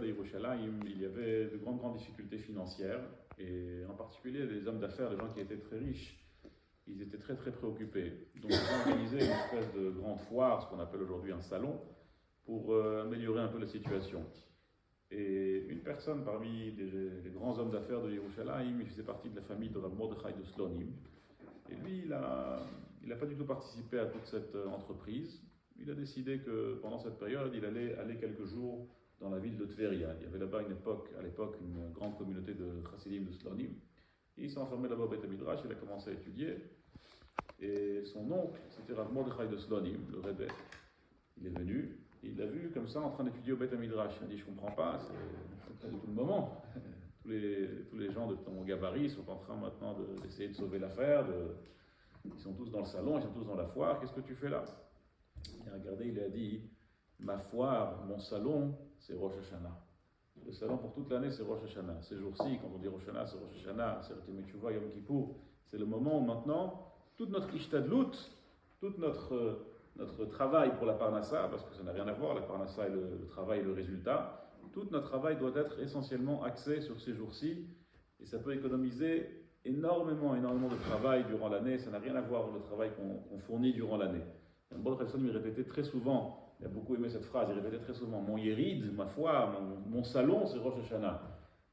Yerushalayim, il y avait de grandes difficultés financières, et en particulier les hommes d'affaires, les gens qui étaient très riches, ils étaient très préoccupés. Donc ils ont organisé une espèce de grande foire, ce qu'on appelle aujourd'hui un salon, pour améliorer un peu la situation. Et une personne parmi les grands hommes d'affaires de Yerushalayim, il faisait partie de la famille de Rav Mordechai de Slonim. Et lui, il n'a pas du tout participé à toute cette entreprise. Il a décidé que pendant cette période, il allait aller quelques jours dans la ville de Tveria. Il y avait là-bas à l'époque une grande communauté de chassidim de Slonim. Et il s'est enfermé là-bas au Beit HaMidrash, il a commencé à étudier. Et son oncle, c'était Rav Mordechai de Slonim, le Rebbe. Il est venu, et il l'a vu comme ça en train d'étudier au Beit HaMidrash. Il a dit, je ne comprends pas, c'est pas du tout le moment. Tous les gens de ton gabarit sont en train maintenant d'essayer de sauver l'affaire. Ils sont tous dans le salon, ils sont tous dans la foire, qu'est-ce que tu fais là? Il a regardé, il a dit, ma foire, mon salon, c'est Rosh Hashanah. Le salon pour toute l'année, c'est Rosh Hashanah. Ces jours-ci, quand on dit Rosh Hashanah, c'est Rosh Hashanah, c'est Yom Teshuvah, Yom Kippour. C'est le moment où maintenant, toute notre ishtadlut, tout notre travail pour la parnassa, parce que ça n'a rien à voir, la parnassa et le travail et le résultat, tout notre travail doit être essentiellement axé sur ces jours-ci, et ça peut économiser énormément de travail durant l'année. Ça n'a rien à voir avec le travail qu'on fournit durant l'année. Bon, il répétait très souvent, il a beaucoup aimé cette phrase, il répétait très souvent, mon yérid, ma foire, mon salon, c'est Rosh Hashanah.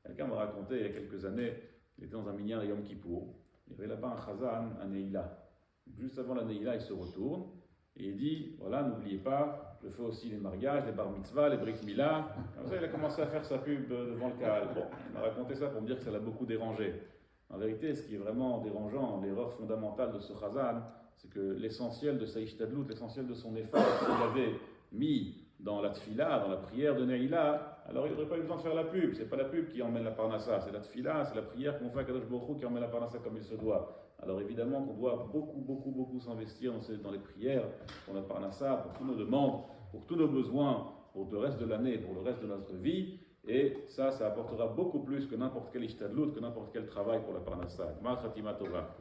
Quelqu'un m'a raconté il y a quelques années, il était dans un minyan à Yom Kippour, il y avait là-bas un chazan, un neila. Juste avant la neila, il se retourne et il dit, voilà, n'oubliez pas, je fais aussi les mariages, les bar mitzvah, les brit milah. Comme ça, il a commencé à faire sa pub devant le Kahal. Bon, il m'a raconté ça pour me dire que ça l'a beaucoup dérangé. En vérité, ce qui est vraiment dérangeant, l'erreur fondamentale de ce chazan, c'est que l'essentiel de sa ishtadlut, l'essentiel de son effort, qu'il avait mis dans la tfila, dans la prière de Neila, alors il n'aurait pas eu besoin de faire la pub. C'est pas la pub qui emmène la parnassa, c'est la tfila, c'est la prière qu'on fait à Kadosh Baruch Hu qui emmène la parnassa comme il se doit. Alors évidemment qu'on doit beaucoup s'investir dans les prières, pour la parnassa, pour toutes nos demandes, pour tous nos besoins, pour le reste de l'année, pour le reste de notre vie. Et ça apportera beaucoup plus que n'importe quel ishtadlut, que n'importe quel travail pour la parnassa. Gmar Khatima Tova.